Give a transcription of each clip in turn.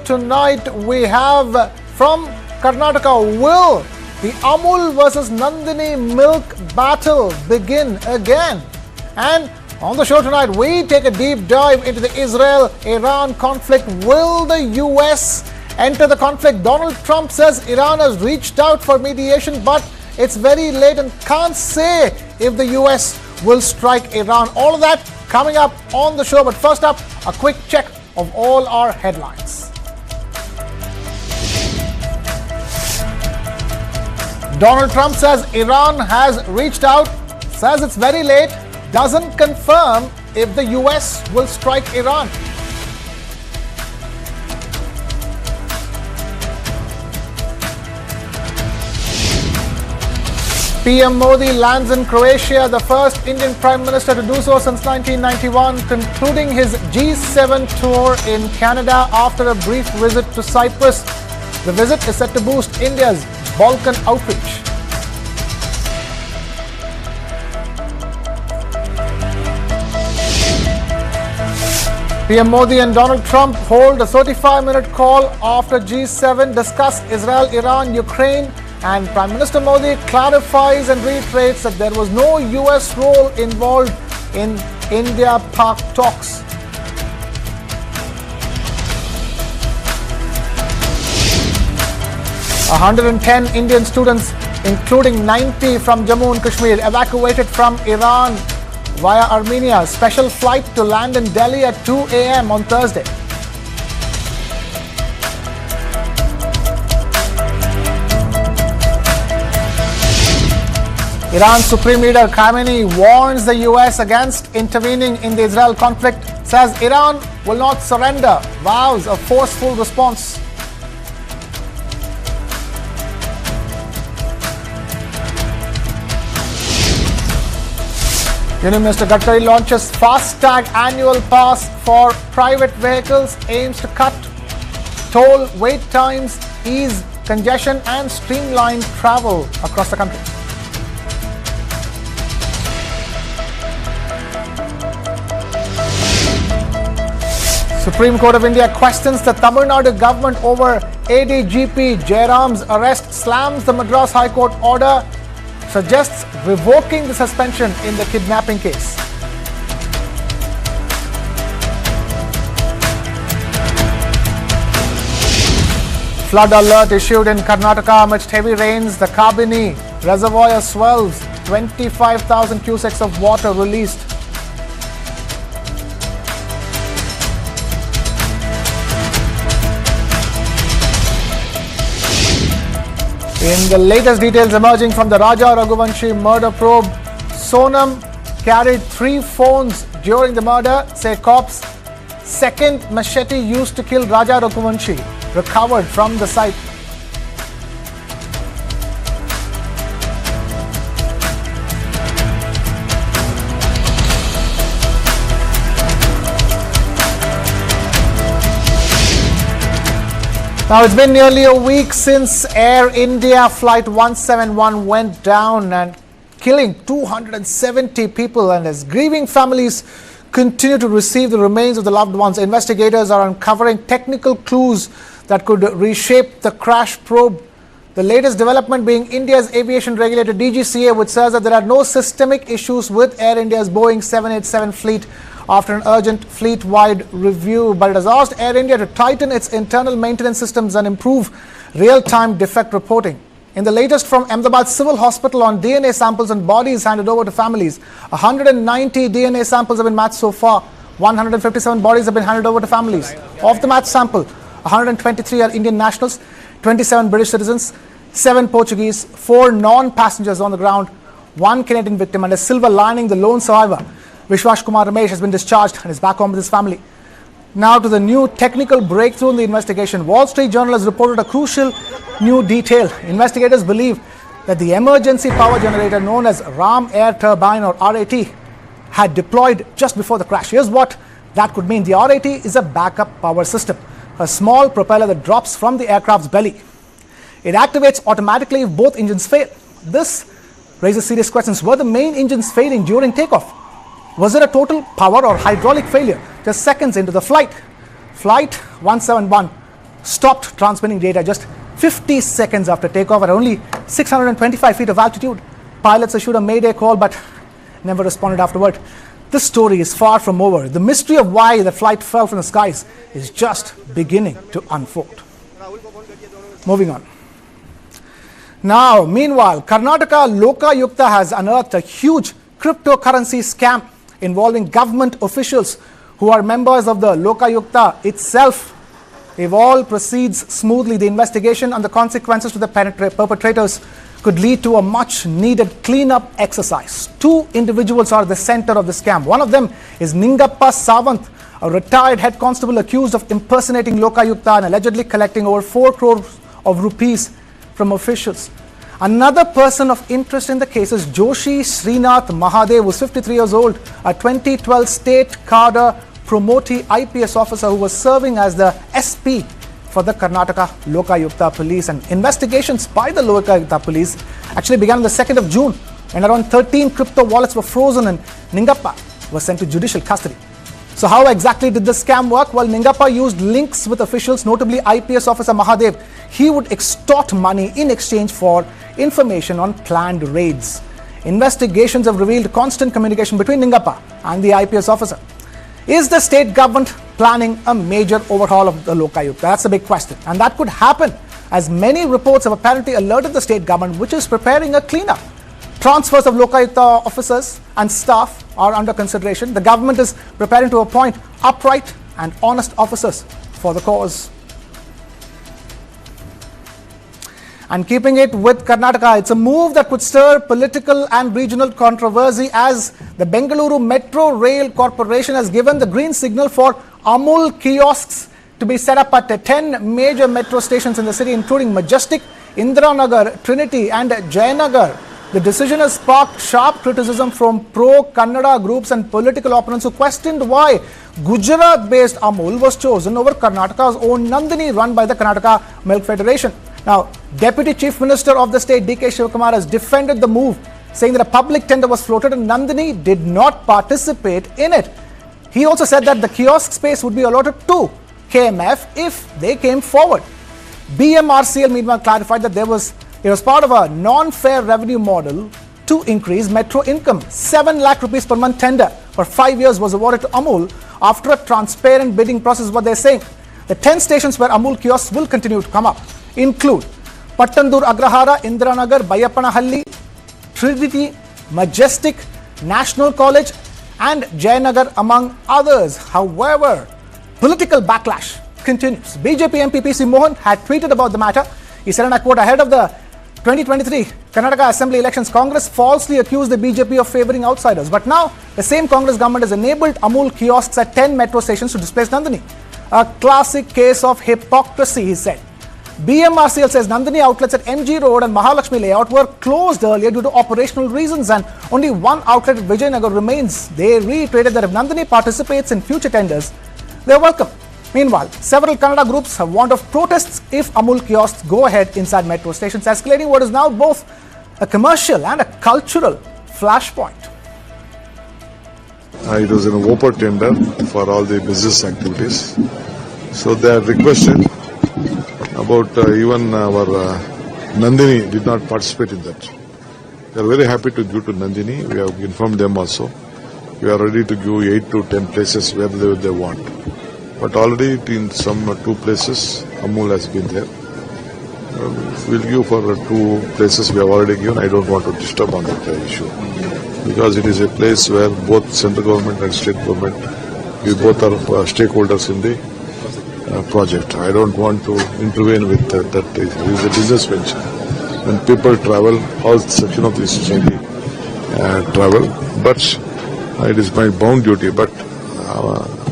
tonight we have from Karnataka, will the Amul versus Nandini milk battle begin again? And on the show tonight, we take a deep dive into the Israel-Iran conflict. Will the US enter the conflict? Donald Trump says Iran has reached out for mediation, but it's very late and can't say if the US will strike Iran. All of that coming up on the show. But first up, a quick check of all our headlines. Donald Trump says Iran has reached out, says it's very late, doesn't confirm if the US will strike Iran. PM Modi lands in Croatia, the first Indian Prime Minister to do so since 1991, concluding his G7 tour in Canada after a brief visit to Cyprus. The visit is set to boost India's Balkan outreach. PM Modi and Donald Trump hold a 35-minute call after G7 discuss Israel, Iran, Ukraine, and Prime Minister Modi clarifies and reiterates that there was no US role involved in India-Pak talks. A 110 Indian students, including 90 from Jammu and Kashmir, evacuated from Iran via Armenia. Special flight to land in Delhi at 2 a.m. on Thursday. Iran's Supreme Leader Khamenei warns the US against intervening in the Israel conflict, says Iran will not surrender, vows a forceful response. Union Minister Gadkari launches FASTag annual pass for private vehicles, aims to cut toll wait times, ease congestion and streamline travel across the country. Supreme Court of India questions the Tamil Nadu government over ADGP Jayaram's arrest, slams the Madras High Court order, suggests revoking the suspension in the kidnapping case. Flood alert issued in Karnataka amidst heavy rains. The Kabini reservoir swells, 25,000 cusecs of water released. In the latest details emerging from the Raja Raghuvanshi murder probe, Sonam carried 3 phones during the murder, say cops. Second machete used to kill Raja Raghuvanshi recovered from the site. Now, it's been nearly a week since Air India Flight 171 went down and killing 270 people, and as grieving families continue to receive the remains of the loved ones, investigators are uncovering technical clues that could reshape the crash probe. The latest development being India's aviation regulator DGCA, which says that there are no systemic issues with Air India's Boeing 787 fleet after an urgent fleet-wide review, but it has asked Air India to tighten its internal maintenance systems and improve real-time defect reporting. In the latest from Ahmedabad Civil Hospital on DNA samples and bodies handed over to families, 190 DNA samples have been matched so far. 157 bodies have been handed over to families. Of the matched sample, 123 are Indian nationals, 27 British citizens, 7 Portuguese, 4 non-passengers on the ground, 1 Canadian victim, and a silver lining, the lone survivor, Vishwas Kumar Ramesh, has been discharged and is back home with his family. Now to the new technical breakthrough in the investigation. Wall Street Journal has reported a crucial new detail. Investigators believe that the emergency power generator known as Ram Air Turbine, or RAT, had deployed just before the crash. Here's what that could mean. The RAT is a backup power system, a small propeller that drops from the aircraft's belly. It activates automatically if both engines fail. This raises serious questions. Were the main engines failing during takeoff? Was it a total power or hydraulic failure just seconds into the flight? Flight 171 stopped transmitting data just 50 seconds after takeoff at only 625 feet of altitude. Pilots issued a mayday call but never responded afterward. This story is far from over. The mystery of why the flight fell from the skies is just beginning to unfold. Moving on. Now, meanwhile, Karnataka Lokayukta has unearthed a huge cryptocurrency scam involving government officials who are members of the Lokayukta itself. If all proceeds smoothly, the investigation and the consequences to the perpetrators could lead to a much-needed clean-up exercise. Two individuals are the center of the scam. One of them is Ningappa Savant, a retired head constable accused of impersonating Lokayukta and allegedly collecting over 4 crores of rupees from officials. Another person of interest in the case is Joshi Srinath Mahadev, who is 53 years old, a 2012 state cadre promotee IPS officer who was serving as the SP for the Karnataka Lokayukta police. And investigations by the Lokayukta police actually began on the 2nd of June when around 13 crypto wallets were frozen and Ningappa was sent to judicial custody. So how exactly did the scam work? Well, Ningappa used links with officials, notably IPS officer Mahadev. He would extort money in exchange for information on planned raids. Investigations have revealed constant communication between Ningappa and the IPS officer. Is the state government planning a major overhaul of the Lokayukta? That's a big question. And that could happen as many reports have apparently alerted the state government, which is preparing a cleanup. Transfers of Lokayukta officers and staff are under consideration. The government is preparing to appoint upright and honest officers for the cause. And keeping it with Karnataka, it's a move that could stir political and regional controversy as the Bengaluru Metro Rail Corporation has given the green signal for Amul kiosks to be set up at 10 major metro stations in the city, including Majestic, Indiranagar, Trinity and Jayanagar. The decision has sparked sharp criticism from pro-Kannada groups and political opponents who questioned why Gujarat-based Amul was chosen over Karnataka's own Nandini, run by the Karnataka Milk Federation. Now, Deputy Chief Minister of the state, D.K. Shivakumar, has defended the move, saying that a public tender was floated and Nandini did not participate in it. He also said that the kiosk space would be allotted to KMF if they came forward. BMRCL, meanwhile, clarified that it was part of a non-fair revenue model to increase metro income. 7 lakh rupees per month tender for 5 years was awarded to Amul after a transparent bidding process, what they're saying. The 10 stations where Amul kiosks will continue to come up include Pattandur Agrahara, Indiranagar, Bayapanahalli, Trinity, Majestic, National College and Jayanagar, among others. However, political backlash continues. BJP MP PC Mohan had tweeted about the matter. He said, and I quote, ahead of the 2023 Karnataka Assembly elections, Congress falsely accused the BJP of favoring outsiders. But now, the same Congress government has enabled Amul kiosks at 10 metro stations to displace Nandini. A classic case of hypocrisy, he said. BMRCL says Nandini outlets at MG Road and Mahalakshmi layout were closed earlier due to operational reasons and only one outlet at Vijayanagar remains. They reiterated that if Nandini participates in future tenders, they are welcome. Meanwhile, several Kannada groups have warned of protests if Amul kiosks go ahead inside metro stations, escalating what is now both a commercial and a cultural flashpoint. It was an open tender for all the business activities. So they have requested about even our Nandini did not participate in that. They are very happy to give to Nandini. We have informed them also. We are ready to give 8 to 10 places where they want. But already in some 2 places, Amul has been there. We'll give for 2 places we have already given. I don't want to disturb on that issue. Because it is a place where both central government and state government, we both are stakeholders in the project. I don't want to intervene with that. It is a business venture. When people travel, all section of the society travel. But it is my bound duty. But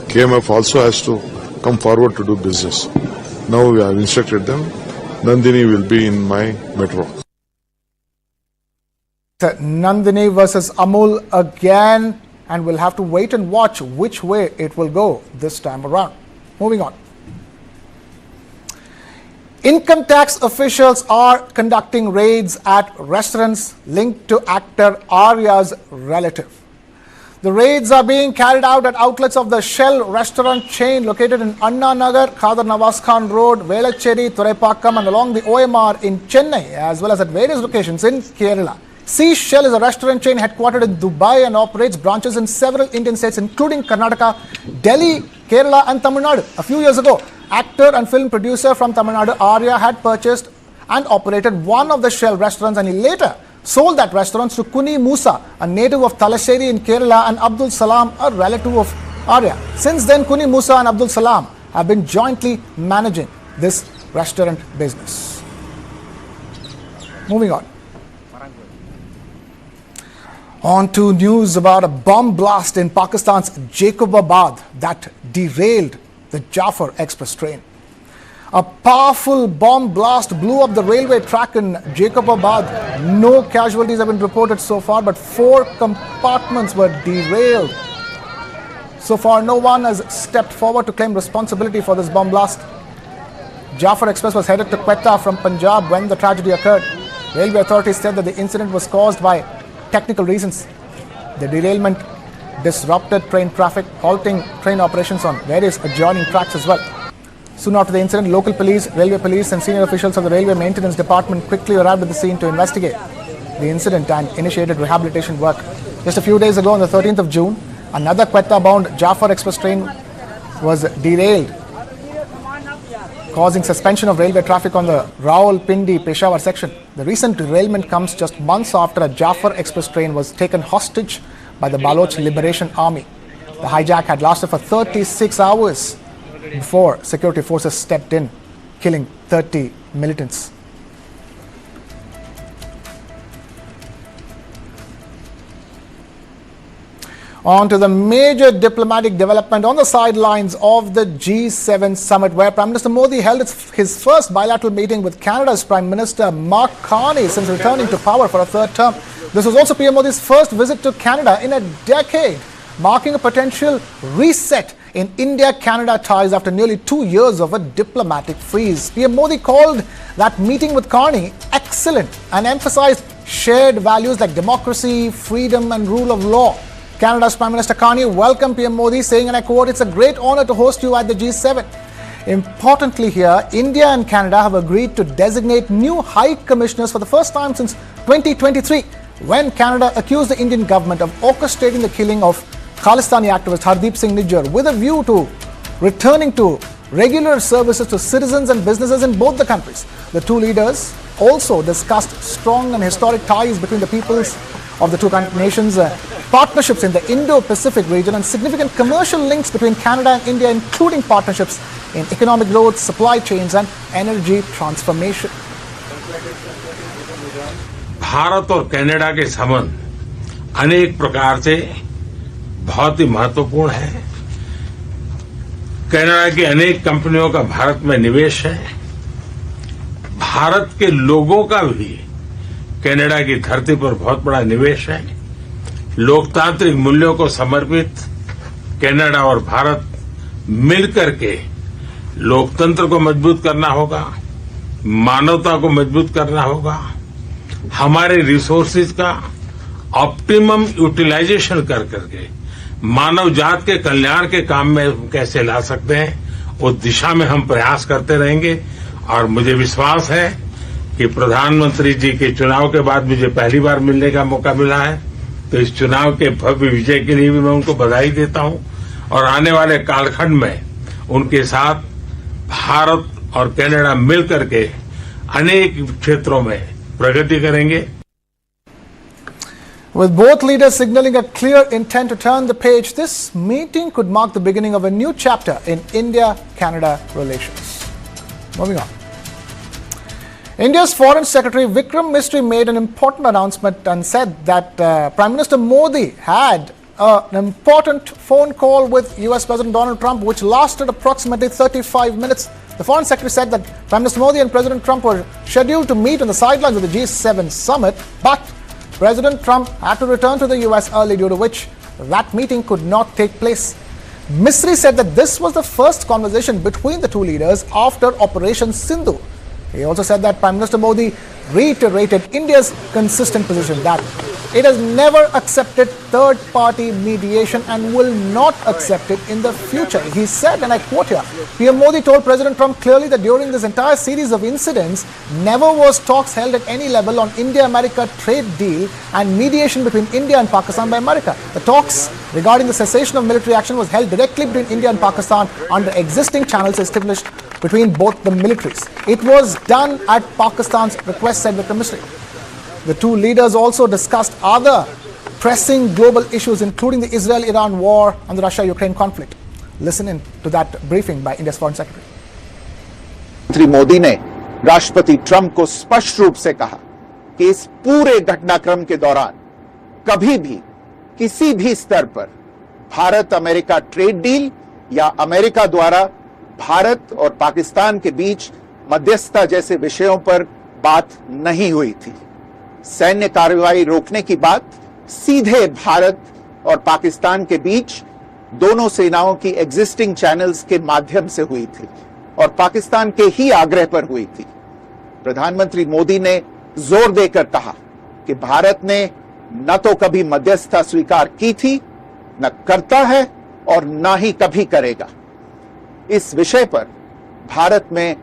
KMF also has to come forward to do business. Now we have instructed them. Nandini will be in my metro. Nandini versus Amul again, and we'll have to wait and watch which way it will go this time around. Moving on. Income tax officials are conducting raids at restaurants linked to actor Arya's relative. The raids are being carried out at outlets of the Shell restaurant chain located in Anna Nagar, Khadar Nawaz Khan Road, Velacheri, Thuraipakkam and along the OMR in Chennai, as well as at various locations in Kerala. Sea Shell is a restaurant chain headquartered in Dubai and operates branches in several Indian states including Karnataka, Delhi, Kerala and Tamil Nadu. A few years ago, actor and film producer from Tamil Nadu, Arya, had purchased and operated one of the Shell restaurants, and he later sold that restaurant to Kuni Musa, a native of Thalassery in Kerala, and Abdul Salam, a relative of Arya. Since then, Kuni Musa and Abdul Salam have been jointly managing this restaurant business. Moving on. On to news about a bomb blast in Pakistan's Jacobabad that derailed the Jafar Express train. A powerful bomb blast blew up the railway track in Jacobabad. No casualties have been reported so far, but 4 compartments were derailed. So far, no one has stepped forward to claim responsibility for this bomb blast. Jafar Express was headed to Quetta from Punjab when the tragedy occurred. Railway authorities said that the incident was caused by technical reasons. The derailment disrupted train traffic, halting train operations on various adjoining tracks as well. Soon after the incident, local police, railway police and senior officials of the railway maintenance department quickly arrived at the scene to investigate the incident and initiated rehabilitation work. Just a few days ago, on the 13th of June, another Quetta-bound Jafar Express train was derailed, causing suspension of railway traffic on the Rawalpindi-Peshawar section. The recent derailment comes just months after a Jafar Express train was taken hostage by the Baloch Liberation Army. The hijack had lasted for 36 hours before security forces stepped in, killing 30 militants. On to the major diplomatic development on the sidelines of the G7 summit, where Prime Minister Modi held his first bilateral meeting with Canada's Prime Minister Mark Carney since returning to power for a 3rd term. This was also PM Modi's first visit to Canada in a decade, marking a potential reset in India-Canada ties after nearly 2 years of a diplomatic freeze. PM Modi called that meeting with Carney excellent and emphasized shared values like democracy, freedom and rule of law. Canada's Prime Minister Carney welcomed PM Modi, saying, and I quote, "It's a great honor to host you at the G7. Importantly here, India and Canada have agreed to designate new High Commissioners for the first time since 2023, when Canada accused the Indian government of orchestrating the killing of Khalistani activist Hardeep Singh Nijjar with a view to returning to regular services to citizens and businesses in both the countries. The two leaders also discussed strong and historic ties between the peoples of the two nations, partnerships in the Indo-Pacific region and significant commercial links between Canada and India, including partnerships in economic growth, supply chains and energy transformation." Bharat और Canada के संबंध अनेक प्रकार से बहुत ही महत्वपूर्ण है। Canada की अनेक कंपनियों का भारत में निवेश है। भारत के लोगों का भी कनाडा की धरती पर बहुत बड़ा निवेश है। लोकतांत्रिक मूल्यों को समर्पित कनाडा और भारत मिलकर के लोकतंत्र को मजबूत करना होगा, मानवता को मजबूत करना होगा, हमारे रिसोर्सेज का ऑप्टिमम यूटिलाइजेशन कर करके मानव जात के कल्याण के काम में कैसे ला सकते हैं, उस दिशा में हम प्रयास करते रहेंगे। और मुझे विश्वास है कि प्रधानमंत्री जी के चुनाव के बाद मुझे पहली बार मिलने का मौका मिला है, तो इस चुनाव के भव्य विजय के लिए भी मैं उनको बधाई देता हूं और आने वाले कालखंड में उनके साथ भारत और कनाडा मिलकर के अनेक क्षेत्रों में प्रगति करेंगे। With both leaders signaling a clear intent to turn the page, this meeting could mark the beginning of a new chapter in India-Canada relations. Moving on. India's Foreign Secretary Vikram Misri made an important announcement and said that Prime Minister Modi had an important phone call with US President Donald Trump, which lasted approximately 35 minutes. The Foreign Secretary said that Prime Minister Modi and President Trump were scheduled to meet on the sidelines of the G7 summit, but President Trump had to return to the US early, due to which that meeting could not take place. Misri said that this was the first conversation between the two leaders after Operation Sindhu. He also said that Prime Minister Modi reiterated India's consistent position that it has never accepted third-party mediation and will not accept it in the future. He said, and I quote here, PM Modi told President Trump clearly that during this entire series of incidents, never was talks held at any level on India-America trade deal and mediation between India and Pakistan by America. The talks regarding the cessation of military action was held directly between India and Pakistan under existing channels established between both the militaries. It was done at Pakistan's request, said Vikram Misri. The two leaders also discussed other pressing global issues, including the Israel-Iran war and the Russia-Ukraine conflict. Listen in to that briefing by India's Foreign Secretary. Shri Modi ने राष्ट्रपति Trump को स्पष्ट रूप से कहा कि इस पूरे घटनाक्रम के दौरान कभी भी किसी भी स्तर पर भारत अमेरिका ट्रेड डील या अमेरिका द्वारा भारत और पाकिस्तान के बीच मध्यस्थता जैसे विषयों पर बात नहीं हुई थी। सैन्य कार्रवाई रोकने की बात सीधे भारत और पाकिस्तान के बीच दोनों सेनाओं की एग्जिस्टिंग चैनल्स के माध्यम से हुई थी और पाकिस्तान के ही आग्रह पर हुई थी। प्रधानमंत्री मोदी ने जोर देकर कहा कि भारत ने न तो कभी मध्यस्थता स्वीकार की थी, न करता है और न ही कभी करेगा। इस विषय पर भारत में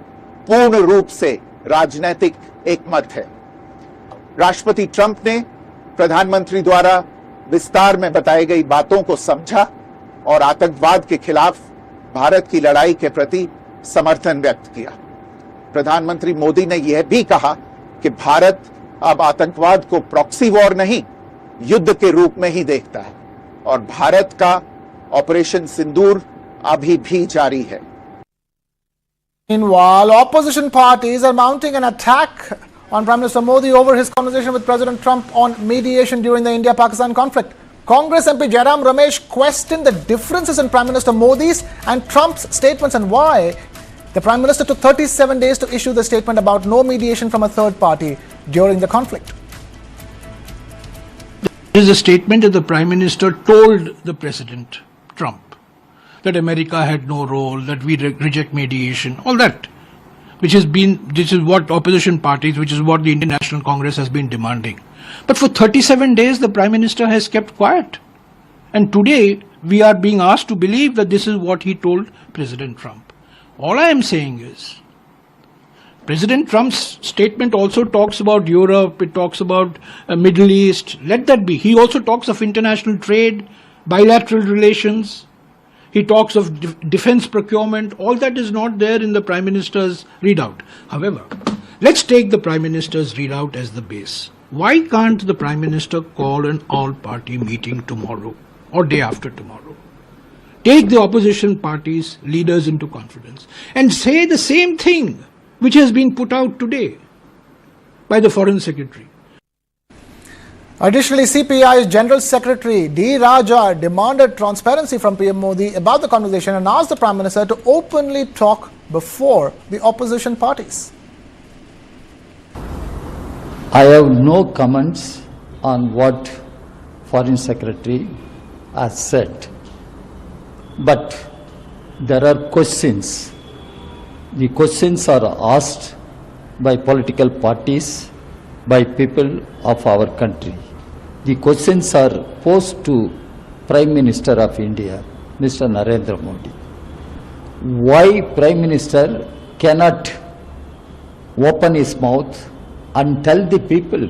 पूर्ण रूप से राजनीतिक एकमत है। राष्ट्रपति ट्रंप ने प्रधानमंत्री द्वारा विस्तार में बताई गई बातों को समझा और आतंकवाद के खिलाफ भारत की लड़ाई के प्रति समर्थन व्यक्त किया। प्रधानमंत्री मोदी ने यह भी कहा कि भारत अब आतंकवाद को प्रॉक्सी वॉर नहीं, युद्ध के रूप में ही देखता है और भारत का ऑपरेशन सिंदूर अभी भी जारी है। Meanwhile, opposition parties are mounting an attack on Prime Minister Modi over his conversation with President Trump on mediation during the India-Pakistan conflict. Congress MP Jayaram Ramesh questioned the differences in Prime Minister Modi's and Trump's statements and why the Prime Minister took 37 days to issue the statement about no mediation from a third party during the conflict. There is a statement that the Prime Minister told the President Trump that America had no role, that we reject mediation, all that, this is what opposition parties, which is what the Indian National Congress has been demanding. But for 37 days, the Prime Minister has kept quiet. And today, we are being asked to believe that this is what he told President Trump. All I am saying is, President Trump's statement also talks about Europe, it talks about Middle East, let that be. He also talks of international trade, bilateral relations. He talks of defense procurement. All that is not there in the Prime Minister's readout. However, let's take the Prime Minister's readout as the base. Why can't the Prime Minister call an all-party meeting tomorrow or day after tomorrow? Take the opposition parties' leaders into confidence and say the same thing which has been put out today by the Foreign Secretary. Additionally, CPI's General Secretary D. Raja demanded transparency from PM Modi about the conversation and asked the Prime Minister to openly talk before the opposition parties. I have no comments on what Foreign Secretary has said, but there are questions. The questions are asked by political parties, by people of our country. The questions are posed to Prime Minister of India, Mr. Narendra Modi. Why Prime Minister cannot open his mouth and tell the people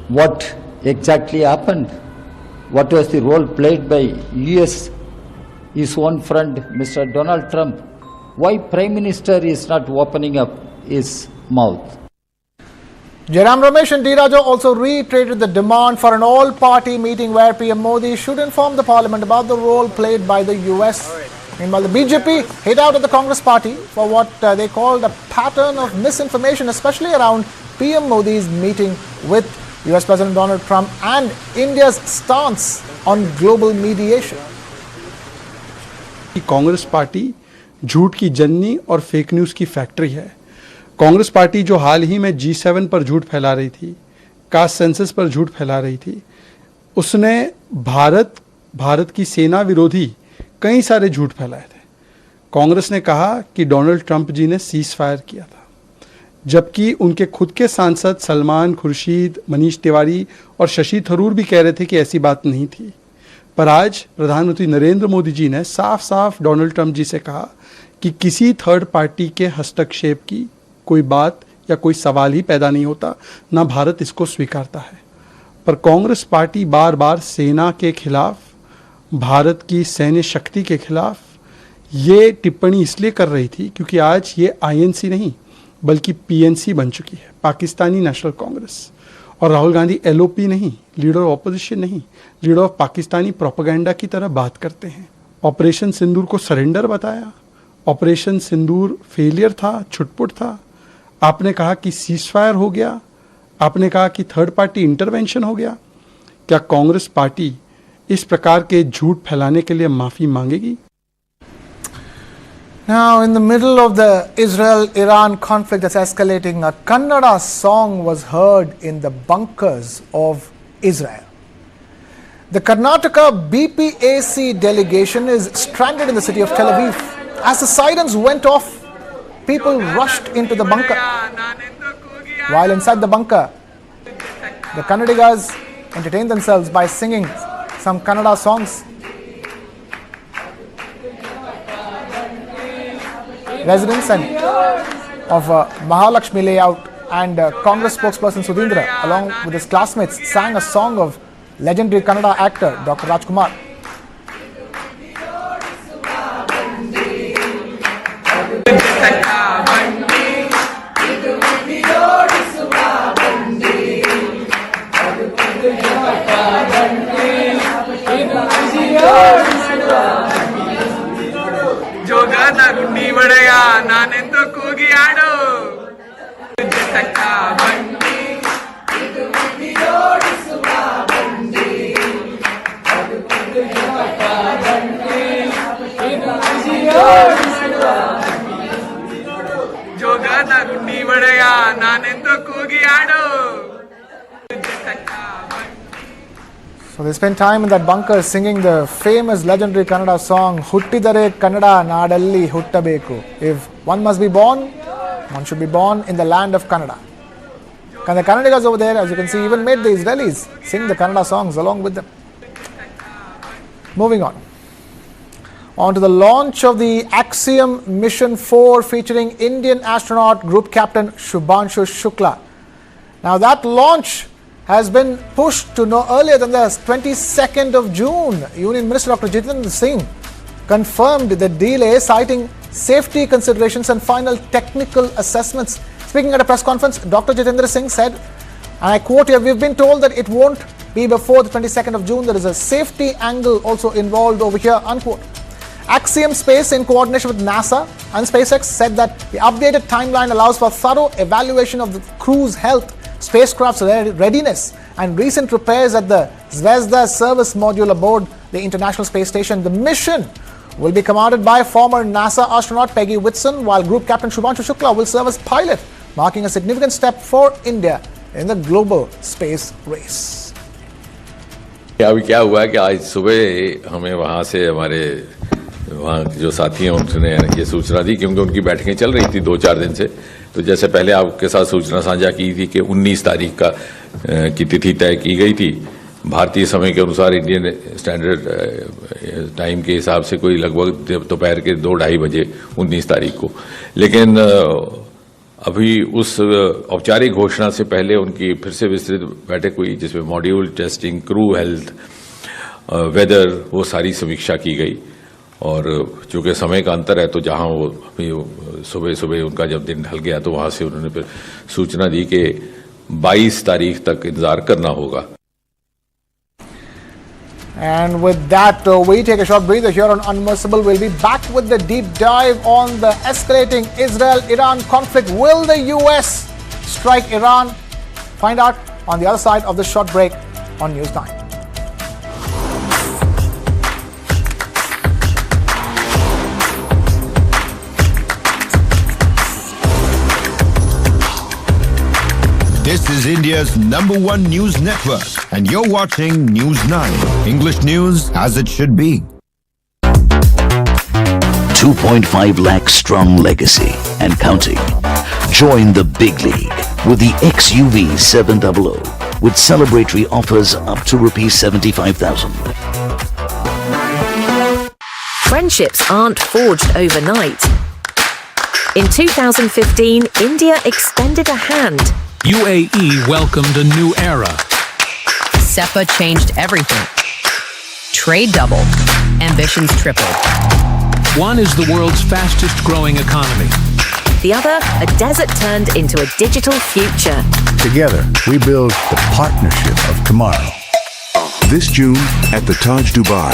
what exactly happened? What was the role played by US, his own friend, Mr. Donald Trump? Why Prime Minister is not opening up his mouth? Jayaram Ramesh and D. Raja also reiterated the demand for an all-party meeting where PM Modi should inform the Parliament about the role played by the US. Meanwhile, the BJP hit out at the Congress party for what they called a pattern of misinformation, especially around PM Modi's meeting with US President Donald Trump and India's stance on global mediation. Congress party झूठ की जननी और fake news की factory है। Congress party जो हाल ही में G7 पर झूठ फैला रही थी, कास्ट सेंसस पर झूठ फैला रही थी, उसने भारत की सेना विरोधी कई सारे झूठ फैलाए थे। कांग्रेस ने कहा कि डोनाल्ड ट्रंप जी ने सीज फायर किया था, जबकि उनके खुद के सांसद सलमान खुर्शीद, मनीष तिवारी और शशि थरूर भी कह रहे थे कि ऐसी बात नहीं थी। पर आज प्रधानमंत्री नरेंद्र मोदी जी ने साफ साफ डोनाल्ड ट्रंप जी से कहा कि किसी थर्ड पार्टी के हस्तक्षेप की कोई बात या कोई सवाल ही पैदा नहीं होता, ना भारत इसको स्वीकारता है। पर कांग्रेस पार्टी बार बार सेना के खिलाफ, भारत की सैन्य शक्ति के खिलाफ ये टिप्पणी इसलिए कर रही थी क्योंकि आज ये आईएनसी नहीं बल्कि पीएनसी बन चुकी है, पाकिस्तानी नेशनल कांग्रेस। और राहुल गांधी एलओपी नहीं, लीडर ऑफ ऑपोजिशन नहीं, लीडर ऑफ पाकिस्तानी प्रोपेगेंडा की तरह बात करते हैं। ऑपरेशन सिंदूर को सरेंडर बताया, ऑपरेशन सिंदूर फेलियर था, छुटपुट था। आपने कहा कि सीजफायर हो गया, आपने कहा कि थर्ड पार्टी इंटरवेंशन हो गया। क्या कांग्रेस पार्टी इस प्रकार के झूठ फैलाने के लिए माफी मांगेगी? Now, in the middle of the Israel-Iran conflict that's escalating, a Kannada song was heard in the bunkers of Israel. The Karnataka BPAC delegation is stranded in the city of Tel Aviv. As the sirens went off, people rushed into the bunker. While inside the bunker, the Kannadigas entertained themselves by singing some Kannada songs. Residents of Mahalakshmi layout and Congress spokesperson Sudhindra, along with his classmates, sang a song of legendary Kannada actor Dr. Rajkumar. ಜೋಗದ ಗುಂಡಿ ಒಡೆಯ ನಾನೆಂದು ಕೂಗಿ ಆಡು ತಕ್ಕ ಬಂಡಿ ಇದು ಜೋಡಿಸುವ ಬಂಡಿ ಜೋಗದ ಗುಂಡಿ ಒಡೆಯ ನಾನೆಂದು ಕೂಗಿ ಆಡು. So they spent time in that bunker singing the famous legendary Kannada song Huttidare Kannada Nadalli Huttabeku. If one must be born, one should be born in the land of Kannada. And the Kannadigas over there, as you can see, even made the Israelis sing the Kannada songs along with them. Moving on. On to the launch of the Axiom Mission 4 featuring Indian astronaut Group Captain Shubhanshu Shukla. Now that launch has been pushed to no earlier than the 22nd of June. Union Minister Dr. Nitin Gadkari confirmed the delay, citing safety considerations and final technical assessments. Speaking at a press conference, Dr. Jitendra Singh said, and I quote here, "We've been told that it won't be before the 22nd of June. There is a safety angle also involved over here," unquote. Axiom Space, in coordination with NASA and SpaceX, said that the updated timeline allows for thorough evaluation of the crew's health, spacecraft's readiness and recent repairs at the Zvezda service module aboard the International Space Station. The mission will be commanded by former NASA astronaut Peggy Whitson, while Group Captain Shubhanshu Shukla will serve as pilot, marking a significant step for India in the global space race. अभी क्या हुआ कि आज सुबह हमें वहाँ से हमारे वहाँ जो साथी हैं उन्होंने ये सूचना दी, क्योंकि उनकी बैठकें चल रही थी 2-4 दिन से। तो जैसे पहले आपके साथ सूचना साझा की थी कि 19 तारीख की तिथि तय की गई थी भारतीय समय के अनुसार, इंडियन स्टैंडर्ड टाइम के हिसाब से कोई लगभग दोपहर के 2-2:30 बजे 19 तारीख को। लेकिन अभी उस औपचारिक घोषणा से पहले उनकी फिर से विस्तृत बैठक हुई, जिसमें module testing, crew health, weather, वो सारी समीक्षा की गई। और चूंकि समय का अंतर है, तो जहां वो सुबह सुबह उनका जब दिन ढल गया, तो वहां से उन्होंने फिर सूचना दी कि 22 तारीख तक इंतजार करना होगा। And with that, we take a short breather here on Unmerciful. We'll be back with the deep dive on the escalating Israel-Iran conflict. Will the US strike Iran? Find out on the other side of this short break on News9. This is India's #1 news network, and you're watching News9, English news as it should be. 2.5 lakh strong legacy and counting. Join the big league with the XUV 700 with celebratory offers up to rupees 75,000. Friendships aren't forged overnight. In 2015, India extended a hand. UAE welcomed a new era. SEPA changed everything. Trade doubled. Ambitions tripled. One is the world's fastest growing economy. The other, a desert turned into a digital future. Together, we build the partnership of tomorrow. This June at the Taj Dubai.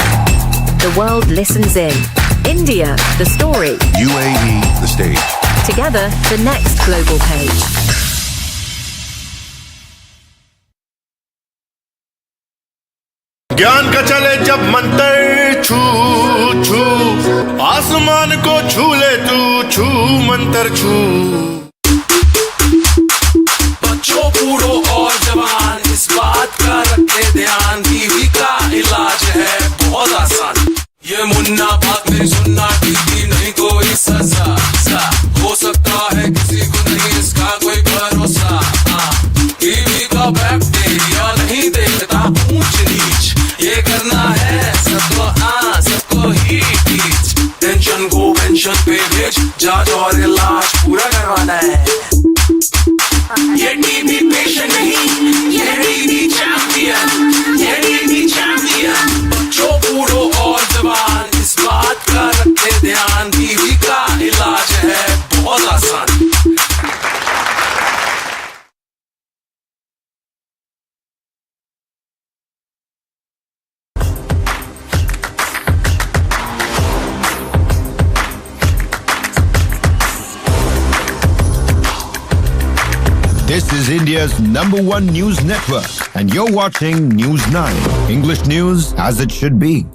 The world listens in. India, the story. UAE, the stage. Together, the next global page. ज्ञान का चले जब मंत्र छू छू आसमान को छू ले तू छू मंत्र छू बच्चों बूढ़ों और जवान इस बात का रखे ध्यान टीवी का इलाज है बहुत आसान ये मुन्ना बात नहीं सुनना टीवी नहीं कोई सजा हो सकता है किसी को नहीं इसका कोई भरोसा टीवी का बैक्टीरिया नहीं देखता ऊंच नीच ये करना है सबको ही टीच टेंशन को पेंशन पे भेज जांच और इलाज पूरा करवाना है ये टीवी पेशेंट नहीं ये टीवी चैंपियन ये टीवी चैंपियन बच्चों बूढ़ों और जवान इस बात का रखे ध्यान टीवी का इलाज है बहुत आसान This is India's #1 news network, and you're watching News9, English news as it should be.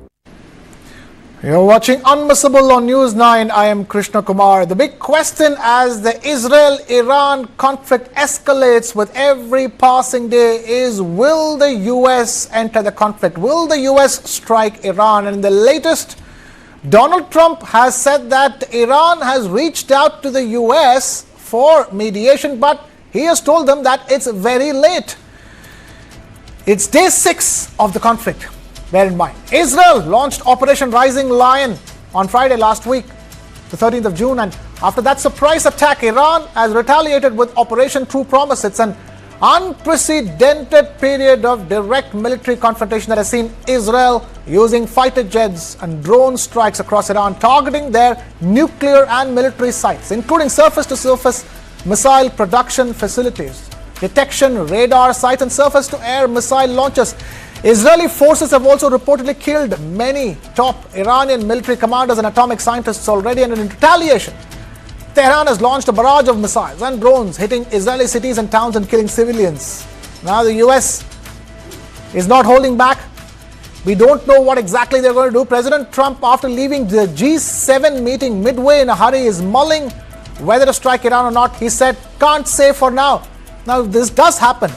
You're watching Unmissable on News9. I am Krishna Kumar. The big question as the Israel-Iran conflict escalates with every passing day is, will the US enter the conflict? Will the US strike Iran? And in the latest, Donald Trump has said that Iran has reached out to the US for mediation, but he has told them that it's very late. It's day 6 of the conflict. Bear in mind, Israel launched Operation Rising Lion on Friday last week, the 13th of June, and after that surprise attack, Iran has retaliated with Operation True Promise. It's an unprecedented period of direct military confrontation that has seen Israel using fighter jets and drone strikes across Iran, targeting their nuclear and military sites, including surface-to-surface missile production facilities, detection radar sites, and surface-to-air missile launchers. Israeli forces have also reportedly killed many top Iranian military commanders and atomic scientists already, and in retaliation, Tehran has launched a barrage of missiles and drones hitting Israeli cities and towns and killing civilians. Now the US is not holding back. We don't know what exactly they're going to do. President Trump, after leaving the G7 meeting midway in a hurry, is mulling whether to strike Iran or not. He said, can't say for now. Now, if this does happen,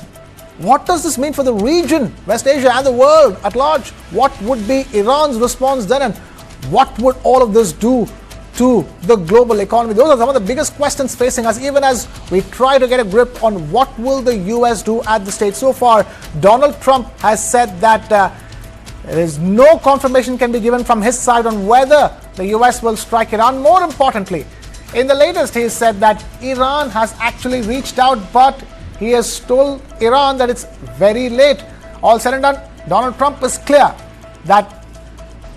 what does this mean for the region, West Asia, and the world at large? What would be Iran's response then, and what would all of this do to the global economy? Those are some of the biggest questions facing us, even as we try to get a grip on what will the US do at the stage. So far, Donald Trump has said that there is no confirmation can be given from his side on whether the US will strike Iran. More importantly, in the latest, he said that Iran has actually reached out, but he has told Iran that it's very late. All said and done, Donald Trump is clear that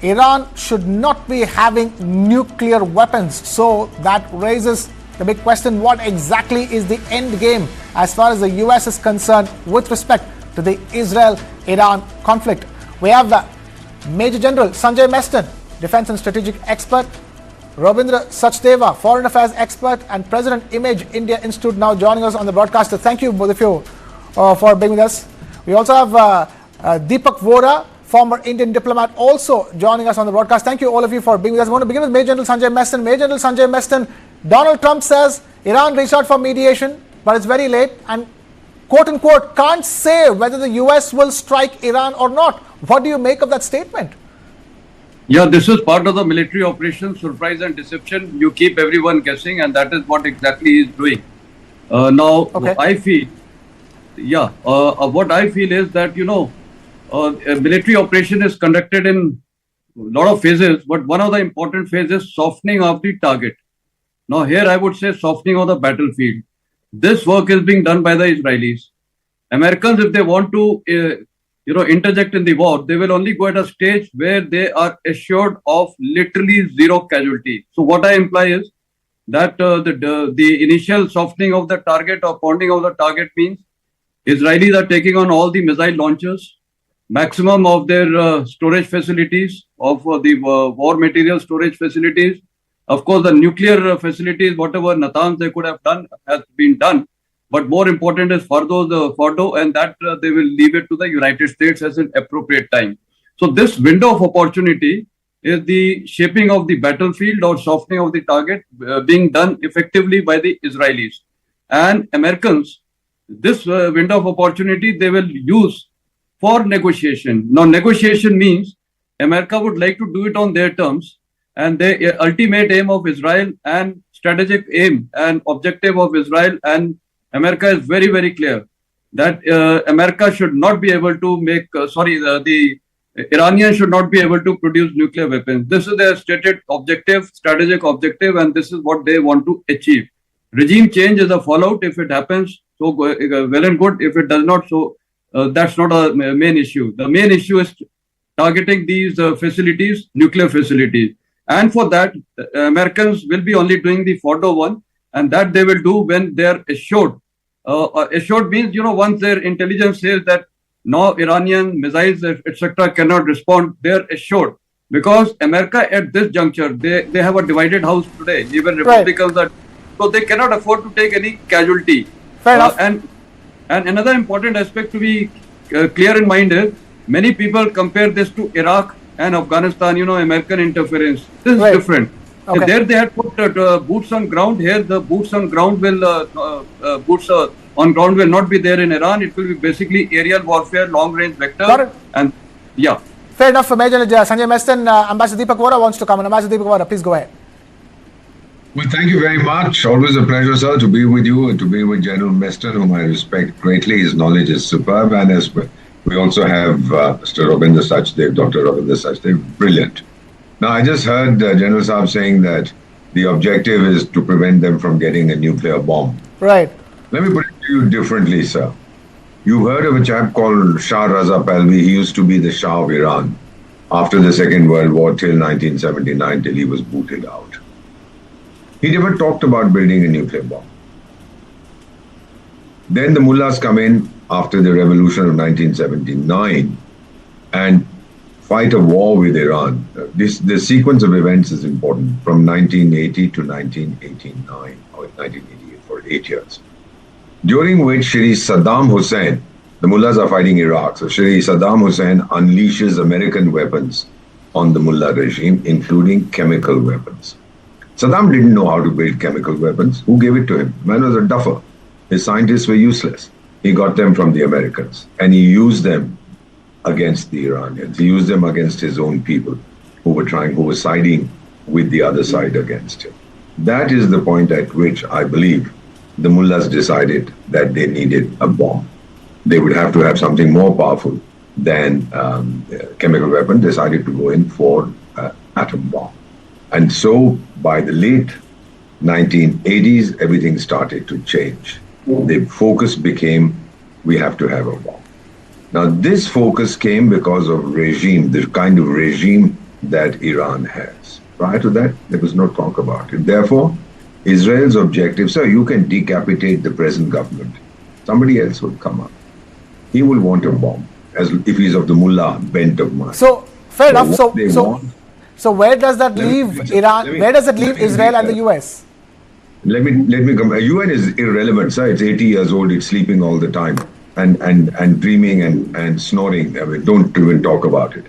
Iran should not be having nuclear weapons. So that raises the big question, what exactly is the end game as far as the US is concerned with respect to the Israel-Iran conflict? We have Major General Sanjay Meston, Defense and Strategic Expert, Rabindra Sachdeva, Foreign Affairs Expert, and President Image India Institute, now joining us on the broadcast. Thank you, both of you, for being with us. We also have Deepak Vora, former Indian diplomat, also joining us on the broadcast. Thank you, all of you, for being with us. I want to begin with Major General Sanjay Meston. Major General Sanjay Meston, Donald Trump says Iran reached out for mediation, but it's very late, and quote unquote, can't say whether the US will strike Iran or not. What do you make of that statement? Yeah, this is part of the military operation, surprise and deception. You keep everyone guessing, and that is what exactly he is doing. I feel, what I feel is that, a military operation is conducted in a lot of phases, but one of the important phases is softening of the target. Now, here I would say softening of the battlefield. This work is being done by the Israelis. Americans, if they want to, interject in the war, they will only go at a stage where they are assured of literally zero casualty. So what I imply is that the initial softening of the target or pounding of the target means Israelis are taking on all the missile launchers, maximum of their storage facilities, of the war material storage facilities. Of course, the nuclear facilities, whatever Natanz they could have done, has been done. But more important is Fordo, and that they will leave it to the United States as an appropriate time. So this window of opportunity is the shaping of the battlefield or softening of the target being done effectively by the Israelis. And Americans, this window of opportunity, they will use for negotiation. Now, negotiation means America would like to do it on their terms, and the ultimate aim of Israel and strategic aim and objective of Israel and America is very, very clear that America should not be able to make, the Iranians should not be able to produce nuclear weapons. This is their stated objective, strategic objective, and this is what they want to achieve. Regime change is a fallout. If it happens, so well and good. If it does not, so that's not a main issue. The main issue is targeting these facilities, nuclear facilities. And for that, Americans will be only doing the Fordo one, and that they will do when they are assured. Assured means, once their intelligence says that no Iranian missiles, etc., cannot respond, they are assured. Because America at this juncture, they have a divided house today. Even Republicans are, so they cannot afford to take any casualty. Fair enough. And another important aspect to be clear in mind is, many people compare this to Iraq and Afghanistan, American interference. This is different. Okay. There they had put boots on ground. Here the boots on ground will not be there in Iran. It will be basically aerial warfare, long range vector. Got it. And yeah. Fair enough. Major Sanjay Meston, Ambassador Deepak Vora wants to come. Ambassador Deepak Vora, please go ahead. Well, thank you very much. Always a pleasure, sir, to be with you and to be with General Meston, whom I respect greatly. His knowledge is superb. And as we also have Mr. Ravinder Sachdev, Dr. Ravinder Sachdev, brilliant. Now, I just heard General Saab saying that the objective is to prevent them from getting a nuclear bomb. Right. Let me put it to you differently, sir. You heard of a chap called Shah Raza Pahlavi. He used to be the Shah of Iran after the Second World War till 1979, till he was booted out. He never talked about building a nuclear bomb. Then the mullahs come in after the revolution of 1979 and fight a war with Iran. The sequence of events is important, from 1980 to 1989, or 1988, for 8 years, during which Shri Saddam Hussein, the mullahs are fighting Iraq, so Shri Saddam Hussein unleashes American weapons on the mullah regime, including chemical weapons. Saddam didn't know how to build chemical weapons. Who gave it to him? Man was a duffer. His scientists were useless. He got them from the Americans, and he used them against the Iranians. He used them against his own people who were siding with the other side against him. That is the point at which I believe the mullahs decided that they needed a bomb. They would have to have something more powerful than chemical weapon, decided to go in for atom bomb. And so by the late 1980s, everything started to change. The focus became, we have to have a bomb. Now, this focus came because of regime, the kind of regime that Iran has. Prior to that, there was no talk about it. Therefore, Israel's objective, sir, you can decapitate the present government. Somebody else will come up. He will want a bomb, as if he's of the mullah bent of mind. So, fair enough. So where does that leave Iran? Where does it leave Israel and the US? Let me come. UN is irrelevant, sir. It's 80 years old. It's sleeping all the time and dreaming and snoring. I mean, don't even talk about it.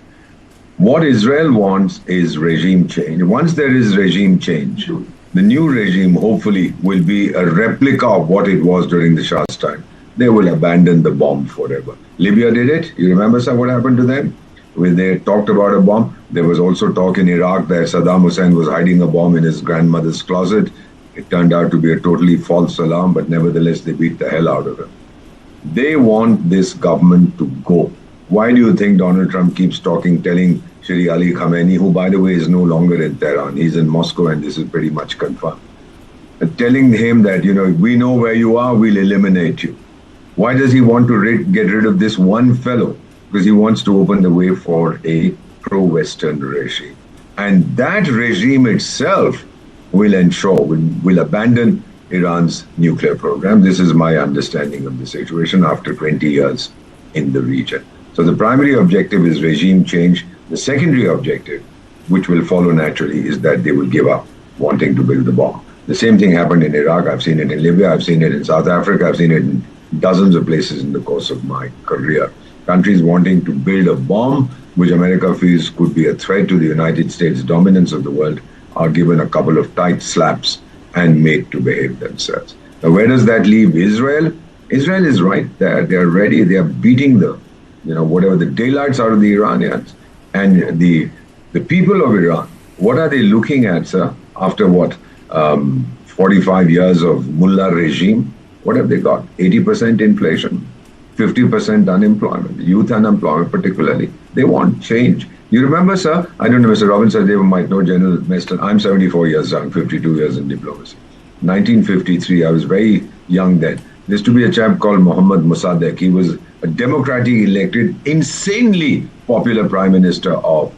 What Israel wants is regime change. Once there is regime change, the new regime hopefully will be a replica of what it was during the Shah's time. They will abandon the bomb forever. Libya did it. You remember, sir, what happened to them? when they talked about a bomb. There was also talk in Iraq that Saddam Hussein was hiding a bomb in his grandmother's closet. It turned out to be a totally false alarm, but nevertheless, they beat the hell out of him. They want this government to go. Why do you think Donald Trump keeps telling Shri Ali Khamenei, who, by the way, is no longer in Tehran, he's in Moscow, and this is pretty much confirmed, telling him that, we know where you are, we'll eliminate you. Why does he want to get rid of this one fellow? Because he wants to open the way for a pro-Western regime. And that regime itself will abandon Iran's nuclear program. This is my understanding of the situation after 20 years in the region. So the primary objective is regime change. The secondary objective, which will follow naturally, is that they will give up wanting to build the bomb. The same thing happened in Iraq. I've seen it in Libya. I've seen it in South Africa. I've seen it in dozens of places in the course of my career. Countries wanting to build a bomb, which America feels could be a threat to the United States' dominance of the world, are given a couple of tight slaps and made to behave themselves. Now, where does that leave Israel? Israel is right there. They're ready. They are beating whatever the daylights out of the Iranians. And the people of Iran, what are they looking at, sir? After 45 years of mullah regime, what have they got? 80% inflation, 50% unemployment, youth unemployment particularly. They want change. You remember, sir? I don't know, Mr. Robinson, they might know General Meston. I'm 74 years young, 52 years in diplomacy. 1953, I was very young then. There used to be a chap called Mohammad Mossadegh. He was a democratically elected, insanely popular prime minister of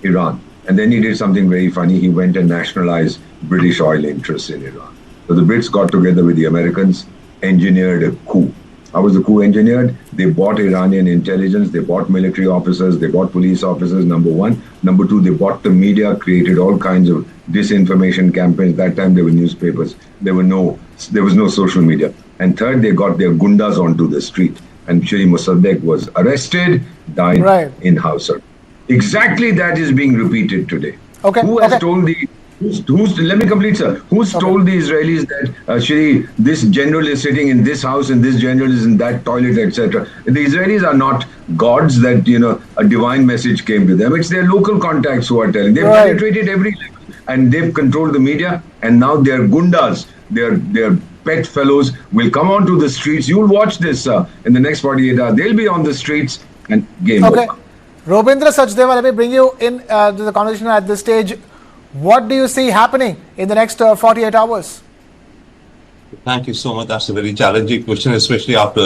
Iran. And then he did something very funny. He went and nationalized British oil interests in Iran. So the Brits got together with the Americans, engineered a coup. How was the coup engineered? They bought Iranian intelligence, they bought military officers, they bought police officers, number one. Number two, they bought the media, created all kinds of disinformation campaigns. That time there were newspapers. There was no social media. And third, they got their gundas onto the street. And Shri Mossadegh was arrested, died in house arrest. Exactly that is being repeated today. Okay. Who has told let me complete, sir. Who's told the Israelis that, this general is sitting in this house and this general is in that toilet, etc.? The Israelis are not gods that, a divine message came to them. It's their local contacts who are telling. They've penetrated every level and they've controlled the media, and now their gundas, their pet fellows will come onto the streets. You'll watch this in the next 48 hours. They'll be on the streets and game over. Robindra Sachdeva, let me bring you in to the conversation at this stage. What do you see happening in the next 48 hours? Thank you so much. That's a very challenging question, especially after,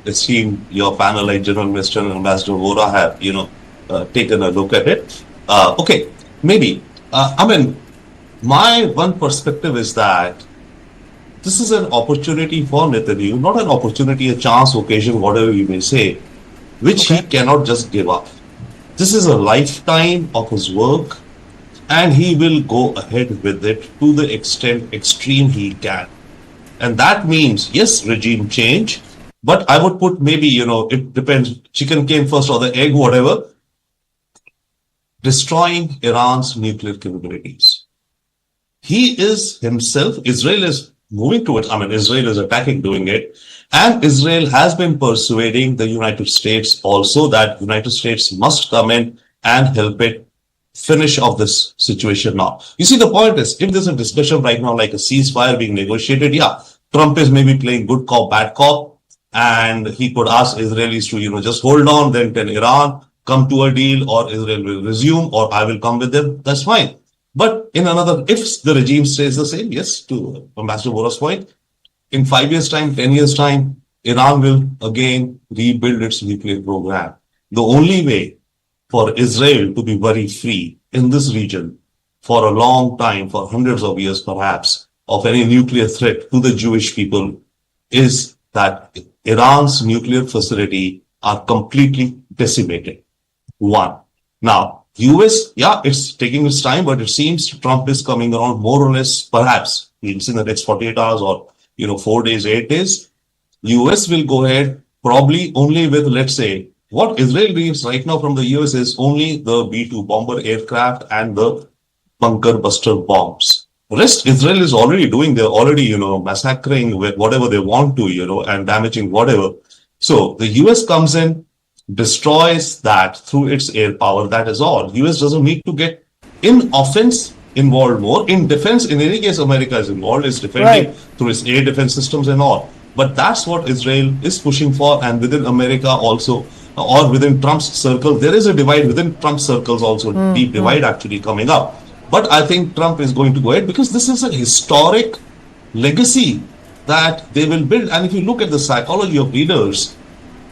it seemed your panel like General Minister and Ambassador Vora have, taken a look at it. Okay, maybe. My one perspective is that this is an opportunity for Netanyahu, not an opportunity, a chance, occasion, whatever you may say, which he cannot just give up. This is a lifetime of his work, and he will go ahead with it to the extreme he can. And that means, yes, regime change, but I would put maybe, it depends, chicken came first or the egg, whatever, destroying Iran's nuclear capabilities. He is himself, Israel is moving towards, Israel is attacking, doing it, and Israel has been persuading the United States also that United States must come in and help it finish off this situation now. You see, the point is, if there's a discussion right now like a ceasefire being negotiated, Trump is maybe playing good cop, bad cop, and he could ask Israelis to, just hold on, then tell Iran, come to a deal, or Israel will resume, or I will come with them. That's fine. But if the regime stays the same, yes, to Ambassador Vora's point, in 5 years' time, 10 years' time, Iran will again rebuild its nuclear program. The only way for Israel to be very free in this region for a long time, for hundreds of years perhaps, of any nuclear threat to the Jewish people is that Iran's nuclear facility are completely decimated. One. Now, US, it's taking its time, but it seems Trump is coming around more or less, perhaps, in the next 48 hours or, 4 days, 8 days. US will go ahead probably only with, let's say, what Israel needs right now from the US is only the B-2 bomber aircraft and the bunker buster bombs. Rest Israel is already doing, they're already, massacring whatever they want to, and damaging whatever. So the US comes in destroys that through its air power, that is all. US doesn't need to get in offense involved more. In defense, in any case, America is involved, is defending through its air defense systems and all. But that's what Israel is pushing for, and within America also, or within Trump's circle, there is a divide within Trump's circles also, deep divide actually coming up. But I think Trump is going to go ahead because this is a historic legacy that they will build. And if you look at the psychology of leaders,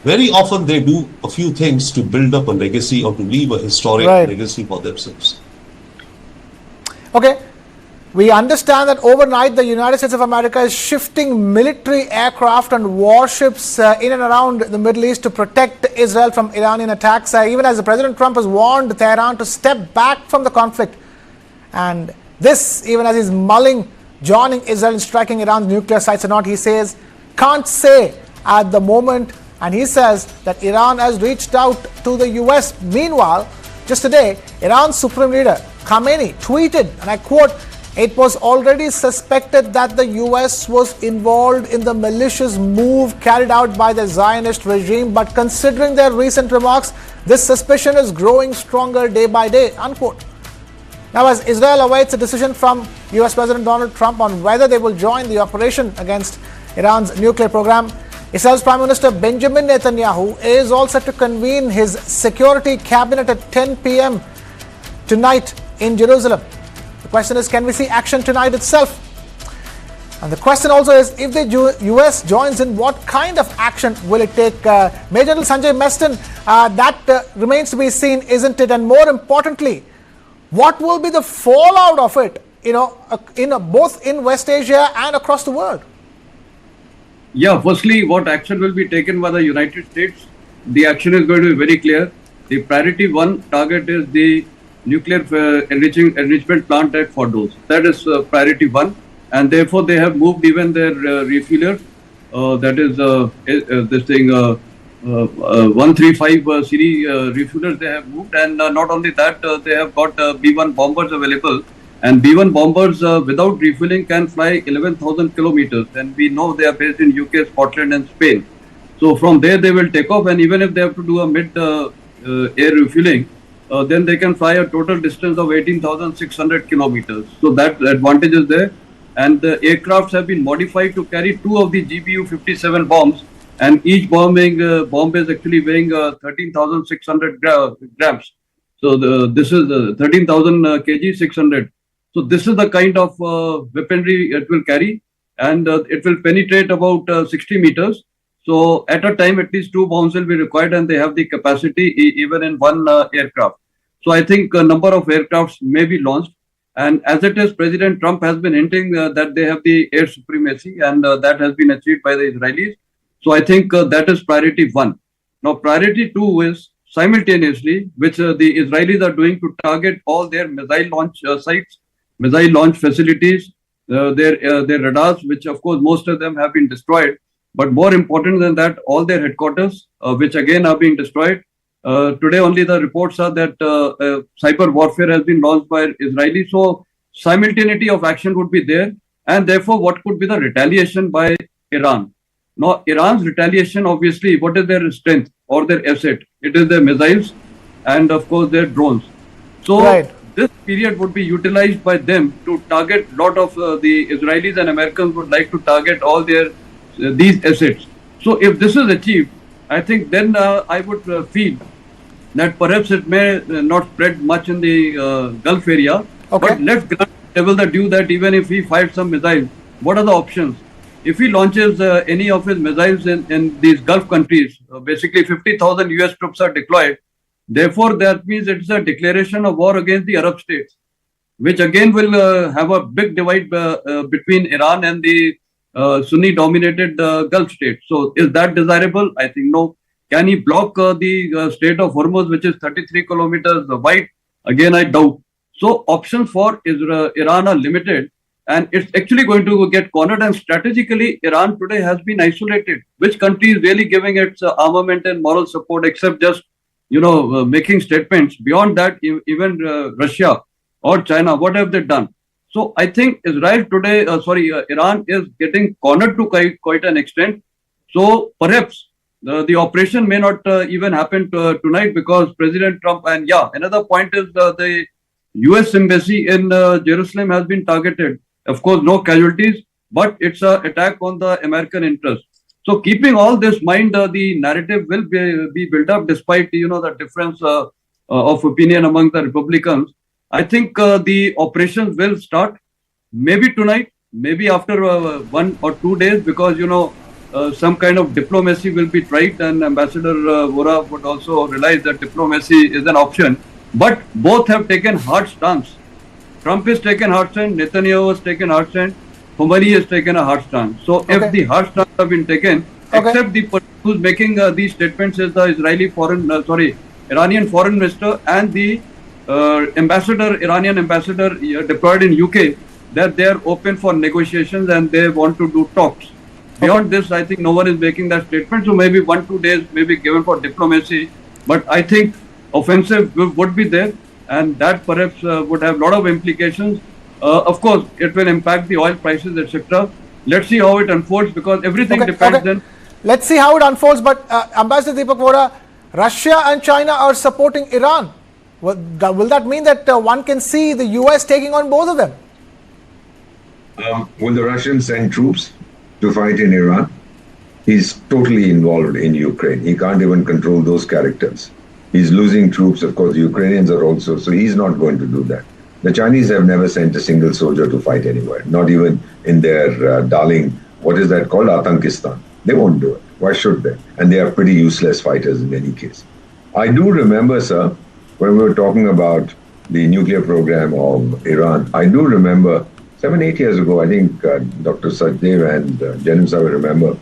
very often they do a few things to build up a legacy or to leave a historic legacy for themselves. Okay. We understand that overnight the United States of America is shifting military aircraft and warships in and around the Middle East to protect Israel from Iranian attacks, even as President Trump has warned Tehran to step back from the conflict. And this, even as he's mulling joining Israel in striking Iran's nuclear sites or not, he says, can't say at the moment. And he says that Iran has reached out to the US. Meanwhile, just today, Iran's Supreme Leader Khamenei tweeted, and I quote, "It was already suspected that the US was involved in the malicious move carried out by the Zionist regime, but considering their recent remarks, this suspicion is growing stronger day by day," unquote. Now, as Israel awaits a decision from US President Donald Trump on whether they will join the operation against Iran's nuclear program, Israel's Prime Minister Benjamin Netanyahu is all set to convene his security cabinet at 10 p.m. tonight in Jerusalem. The question is, can we see action tonight itself? And the question also is, if the US joins in, what kind of action will it take? Major General Sanjay Meston, that remains to be seen, isn't it? And more importantly, what will be the fallout of it, both in West Asia and across the world? Yeah, firstly, what action will be taken by the United States? The action is going to be very clear. The priority one target is the nuclear enrichment plant at Fordow. That is priority one, and therefore they have moved even their refueler, that is this thing 135 series refuelers they have moved, and not only that, they have got B-1 bombers available, and B-1 bombers without refueling can fly 11,000 kilometers, and we know they are based in UK, Scotland and Spain. So from there they will take off, and even if they have to do a mid air refueling, then they can fly a total distance of 18,600 kilometers. So that advantage is there. And the aircrafts have been modified to carry 2 of the GBU-57 bombs, and each bomb is actually weighing 13,600 grams. So this is 13,000 kg 600. So this is the kind of weaponry it will carry, and it will penetrate about 60 meters. So at a time, at least 2 bombs will be required, and they have the capacity even in one aircraft. So I think a number of aircrafts may be launched. And as it is, President Trump has been hinting that they have the air supremacy, and that has been achieved by the Israelis. So I think that is priority one. Now, priority two is simultaneously, which the Israelis are doing to target all their missile launch sites, missile launch facilities, their radars, which of course most of them have been destroyed. But more important than that, all their headquarters, which again are being destroyed. Today only the reports are that cyber warfare has been launched by Israelis. So simultaneity of action would be there. And therefore, what could be the retaliation by Iran? Now, Iran's retaliation, obviously, what is their strength or their asset? It is their missiles and, of course, their drones. So this period would be utilized by them to target a lot of the Israelis, and Americans would like to target all their these assets. So if this is achieved, I think then I would feel that perhaps it may not spread much in the Gulf area. But let's grant Devil the due that even if he fires some missiles, what are the options? If he launches any of his missiles in these Gulf countries, basically 50,000 US troops are deployed. Therefore, that means it's a declaration of war against the Arab states, which again will have a big divide between Iran and the Sunni-dominated Gulf states. So, is that desirable? I think no. Can he block the Strait of Hormuz, which is 33 kilometers wide? Again, I doubt. So, options for Iran are limited, and it's actually going to get cornered. And strategically, Iran today has been isolated. Which country is really giving its armament and moral support, except just making statements? Beyond that, even Russia or China, what have they done? So I think Israel today, Iran is getting cornered to quite an extent. So perhaps the operation may not even happen tonight because President Trump, and another point is the US embassy in Jerusalem has been targeted. Of course, no casualties, but it's an attack on the American interest. So keeping all this in mind, the narrative will be built up despite, the difference of opinion among the Republicans. I think the operations will start maybe tonight, maybe after 1 or 2 days, because, some kind of diplomacy will be tried, and Ambassador Vora would also realize that diplomacy is an option. But both have taken hard stance. Trump has taken hard stance, Netanyahu has taken hard stance, Khamenei has taken a hard stance. So if the hard stance have been taken, except the person who's making these statements is the Iranian foreign minister and the Iranian ambassador deployed in UK, that they are open for negotiations and they want to do talks. Beyond this, I think no one is making that statement. So maybe 1-2 days may be given for diplomacy. But I think offensive would be there, and that perhaps would have a lot of implications. Of course, it will impact the oil prices, etc. Let's see how it unfolds, because everything depends on. Let's see how it unfolds. But Ambassador Deepak Vora, Russia and China are supporting Iran. Will that mean that one can see the US taking on both of them? Will the Russians send troops to fight in Iran? He's totally involved in Ukraine. He can't even control those characters. He's losing troops. Of course, the Ukrainians are also, so he's not going to do that. The Chinese have never sent a single soldier to fight anywhere, not even in their darling, what is that called, Atankistan. They won't do it. Why should they? And they are pretty useless fighters in any case. I do remember, sir, when we were talking about the nuclear program of Iran, I do remember 7-8 years ago, I think Dr. Sajdev and Janim Sir will remember,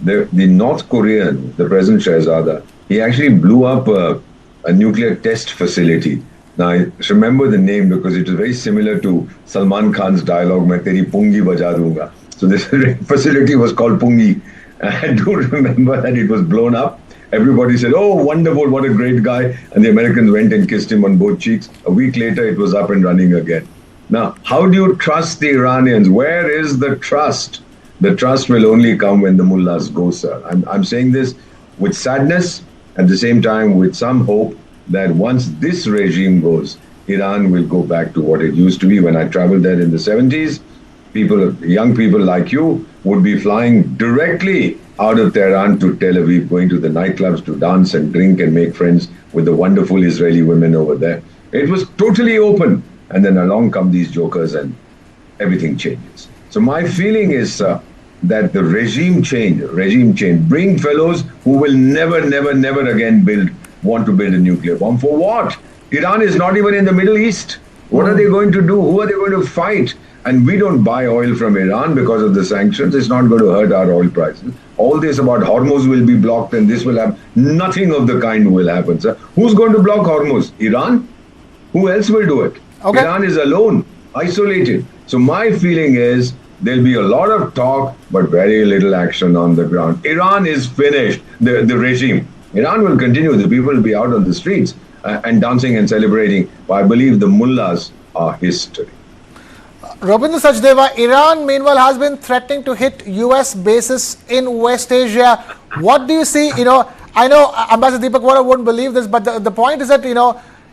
the North Korean, the President Shahzada, he actually blew up a nuclear test facility. Now, I remember the name because it was very similar to Salman Khan's dialogue, "Main teri pungi baja dunga." So this facility was called Pungi. I do remember that it was blown up. Everybody said, "Oh, wonderful, what a great guy." And the Americans went and kissed him on both cheeks. A week later, it was up and running again. Now, how do you trust the Iranians? Where is the trust? The trust will only come when the mullahs go, sir. I'm saying this with sadness, at the same time with some hope that once this regime goes, Iran will go back to what it used to be. When I traveled there in the 70s, young people like you would be flying directly out of Tehran to Tel Aviv, going to the nightclubs to dance and drink and make friends with the wonderful Israeli women over there. It was totally open. And then along come these jokers and everything changes. So my feeling is that the regime change, bring fellows who will never again want to build a nuclear bomb. For what? Iran is not even in the Middle East. What are they going to do? Who are they going to fight? And we don't buy oil from Iran because of the sanctions. It's not going to hurt our oil prices. All this about Hormuz will be blocked and this will happen. Nothing of the kind will happen, sir. Who's going to block Hormuz? Iran? Who else will do it? Okay. Iran is alone, isolated. So my feeling is there'll be a lot of talk, but very little action on the ground. Iran is finished, the regime. Iran will continue. The people will be out on the streets and dancing and celebrating. But I believe the mullahs are history. Rabindra Sachdeva, Iran meanwhile has been threatening to hit US bases in West Asia. What do you see? I know Ambassador Deepak Vora wouldn't believe this, but the point is that,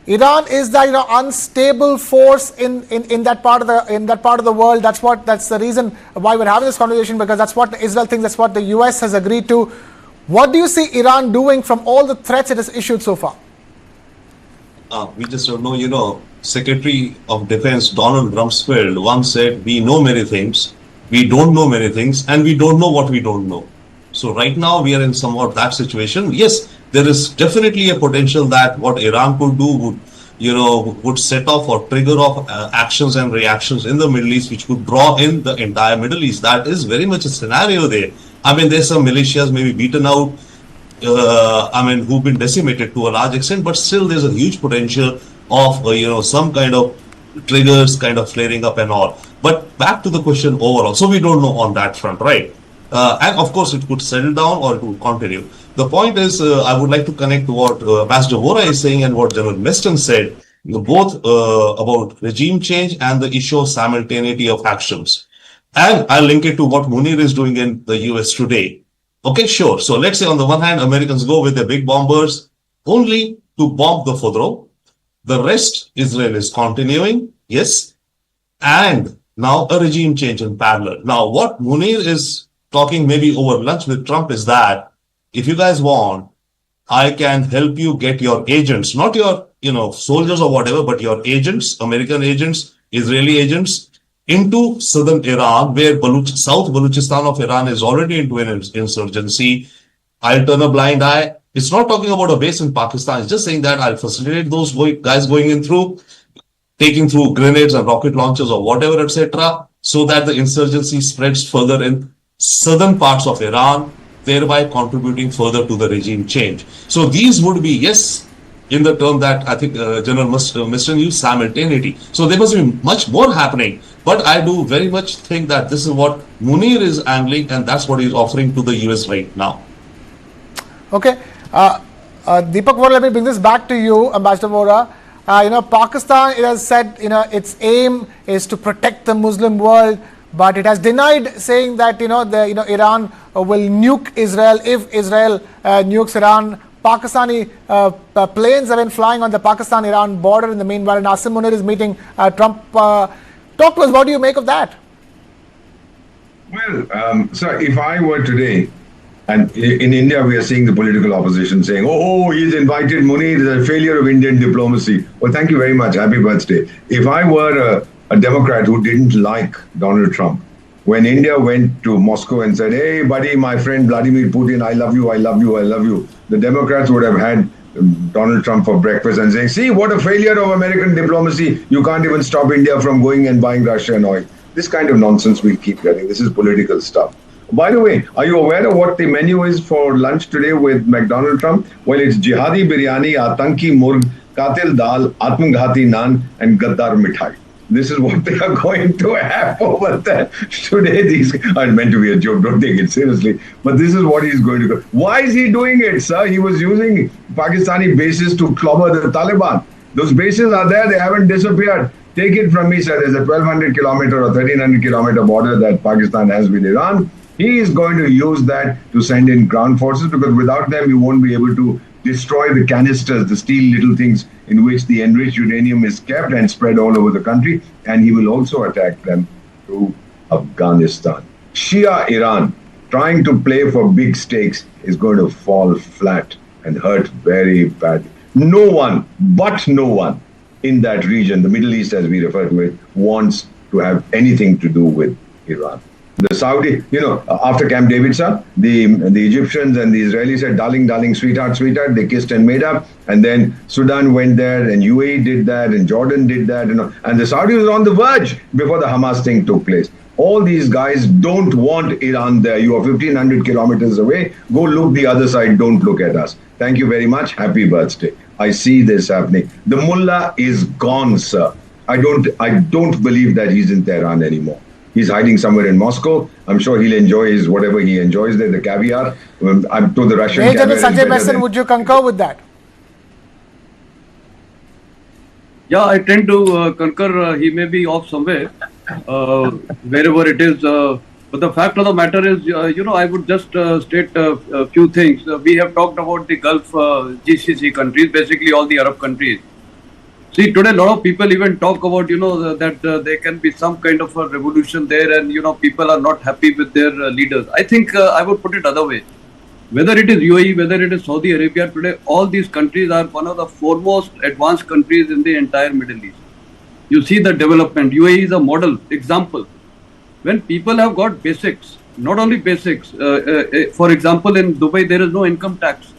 Iran is the unstable force in that part of the world. That's the reason why we're having this conversation, because that's what Israel thinks, that's what the US has agreed to. What do you see Iran doing from all the threats it has issued so far? We just don't know. Secretary of Defense Donald Rumsfeld once said, "We know many things, we don't know many things, and we don't know what we don't know." So right now we are in somewhat that situation. Yes, there is definitely a potential that what Iran could do would set off or trigger off actions and reactions in the Middle East, which could draw in the entire Middle East. That is very much a scenario there. I mean, there's some militias maybe beaten out, who've been decimated to a large extent, but still there's a huge potential of, some kind of triggers kind of flaring up and all. But back to the question overall. So we don't know on that front, right? And of course, it could settle down or it would continue. The point is, I would like to connect to what Ambassador Vora is saying and what General Meston said, both about regime change and the issue of simultaneity of actions. And I'll link it to what Munir is doing in the US today. Okay, sure. So let's say on the one hand, Americans go with their big bombers only to bomb the Fodro. The rest, Israel is continuing. Yes. And now a regime change in parallel. Now, what Munir is talking maybe over lunch with Trump is that if you guys want, I can help you get your agents, not your, soldiers or whatever, but your agents, American agents, Israeli agents, into southern Iran, where South Balochistan of Iran is already into an insurgency. I'll turn a blind eye. It's not talking about a base in Pakistan. It's just saying that I'll facilitate those guys going in through, taking through grenades and rocket launchers or whatever, etc., so that the insurgency spreads further in southern parts of Iran, thereby contributing further to the regime change. So these would be, yes, in the term that I think General Mr. used, simultaneity. So there must be much more happening. But I do very much think that this is what Munir is angling, and that's what he's offering to the US right now. Okay. Deepak, let me bring this back to you, Ambassador Vora. Pakistan, it has said, its aim is to protect the Muslim world, but it has denied, saying that, Iran will nuke Israel if Israel nukes Iran. Pakistani planes have been flying on the Pakistan-Iran border in the meanwhile, and Asim Munir is meeting Trump. Talk to us, what do you make of that? Well, sir, if I were today, and in India we are seeing the political opposition saying, oh, he's invited Munir, it's a failure of Indian diplomacy. Well, thank you very much. Happy birthday. If I were a Democrat who didn't like Donald Trump, when India went to Moscow and said, hey, buddy, my friend Vladimir Putin, I love you, I love you, I love you, the Democrats would have had Donald Trump for breakfast and saying, see, what a failure of American diplomacy. You can't even stop India from going and buying Russian oil. This kind of nonsense we keep getting. This is political stuff. By the way, are you aware of what the menu is for lunch today with McDonald Trump? Well, it's jihadi biryani, atanki murg, katil dal, atmghati naan, and gaddar mithai. This is what they are going to have over there today. These are meant to be a joke, don't take it seriously. But this is what he's going to do. Why is he doing it, sir? He was using Pakistani bases to clobber the Taliban. Those bases are there, they haven't disappeared. Take it from me, sir. There's a 1,200 kilometer or 1,300 kilometer border that Pakistan has with Iran. He is going to use that to send in ground forces, because without them, you won't be able to destroy the canisters, the steel little things in which the enriched uranium is kept and spread all over the country. And he will also attack them through Afghanistan. Shia Iran, trying to play for big stakes, is going to fall flat and hurt very badly. No one in that region, the Middle East as we refer to it, wants to have anything to do with Iran. The Saudi, after Camp David, sir, the Egyptians and the Israelis said, darling, darling, sweetheart, sweetheart. They kissed and made up. And then Sudan went there, and UAE did that, and Jordan did that. And the Saudis were on the verge before the Hamas thing took place. All these guys don't want Iran there. You are 1,500 kilometers away. Go look the other side. Don't look at us. Thank you very much. Happy birthday. I see this happening. The mullah is gone, sir. I don't believe that he's in Tehran anymore. He's hiding somewhere in Moscow. I'm sure he'll enjoy whatever he enjoys there, the caviar. I'm told the Russian Major caviar Sanjay Messon, would you concur with that? Yeah, I tend to concur. He may be off somewhere, wherever it is. But the fact of the matter is, I would just state a few things. We have talked about the Gulf GCC countries, basically all the Arab countries. See, today a lot of people even talk about, that there can be some kind of a revolution there, and, people are not happy with their leaders. I think I would put it other way. Whether it is UAE, whether it is Saudi Arabia, today all these countries are one of the foremost advanced countries in the entire Middle East. You see the development. UAE is a model example. When people have got basics, not only basics, for example, in Dubai, there is no income tax.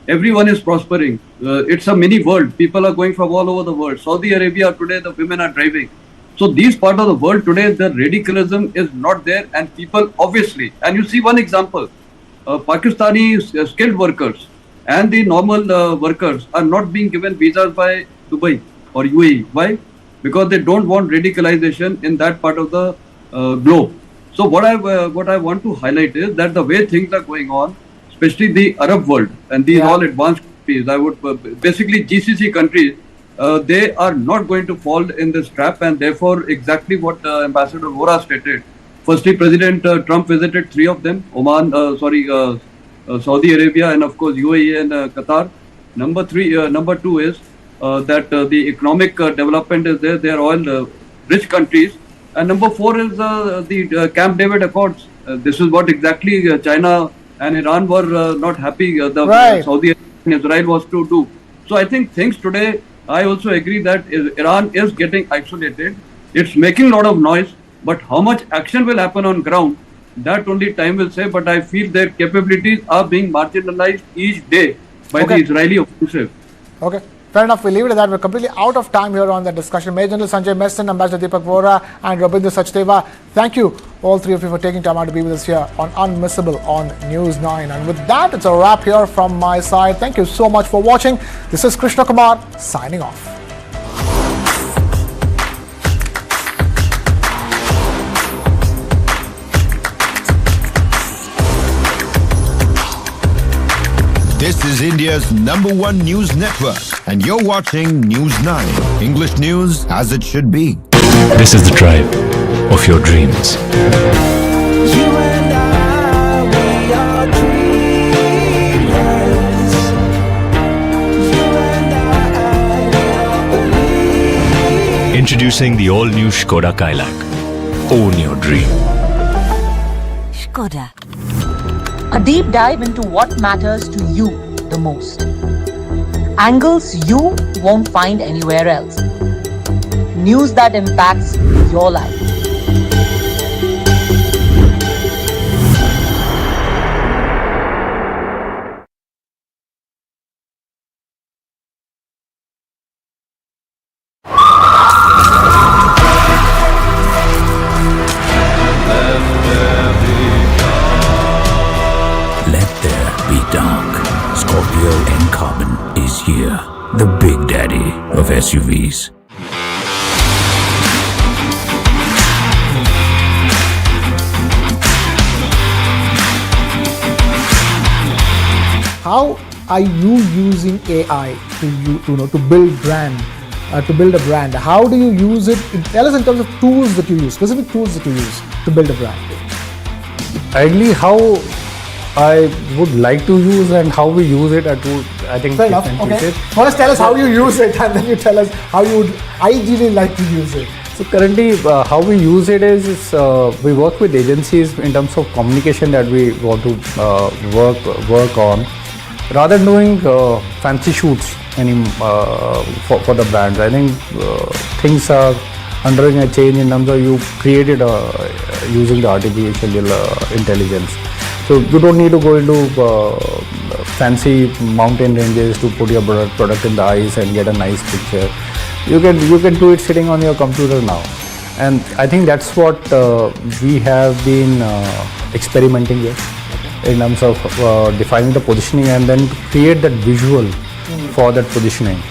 Everyone is prospering. It's a mini world. People are going from all over the world. Saudi Arabia today, the women are driving. So these part of the world today, the radicalism is not there, and people obviously, and you see one example, Pakistani skilled workers and the normal workers are not being given visas by Dubai or UAE. Why? Because they don't want radicalization in that part of the globe. So what I want to highlight is that the way things are going on, especially the Arab world and these all advanced countries, I would basically GCC countries, they are not going to fall in this trap, and therefore exactly what Ambassador Vora stated. Firstly, President Trump visited 3 of them, Saudi Arabia and of course UAE and Qatar. Number two is that the economic development is there. They are all rich countries. And number 4 is the Camp David Accords. This is what exactly China and Iran were not happy. Saudi Arabia and Israel was to do. So I think things today, I also agree that Iran is getting isolated. It's making a lot of noise, but how much action will happen on ground, that only time will say. But I feel their capabilities are being marginalized each day by the Israeli offensive. Okay. Fair enough, we'll leave it at that. We're completely out of time here on the discussion. Major General Sanjay Meston, Ambassador Deepak Vora and Rabindra Sachdeva, thank you, all three of you, for taking time out to be with us here on Unmissable on News 9. And with that, it's a wrap here from my side. Thank you so much for watching. This is Krishna Kumar signing off. This is India's #1 news network, and you're watching News 9. English news as it should be. This is the tribe of your dreams. Introducing the all-new Skoda Kailak. Own your dream. Skoda. A deep dive into what matters to you the most. Angles you won't find anywhere else. News that impacts your life. The big daddy of SUVs. How are you using AI to build a brand? How do you use it? Tell us in terms of tools that you use, specific tools that you use to build a brand. Ideally, how I would like to use and how we use it are two, I think, fair enough. Okay. First, tell us how you use it, and then you tell us how you would ideally like to use it. So currently, how we use it is we work with agencies in terms of communication that we want to work on, rather than doing fancy shoots for the brands. I think things are undergoing a change in terms of you created using the artificial intelligence. So you don't need to go into fancy mountain ranges to put your product in the ice and get a nice picture. You can do it sitting on your computer now, and I think that's what we have been experimenting with in terms of defining the positioning and then create that visual for that positioning.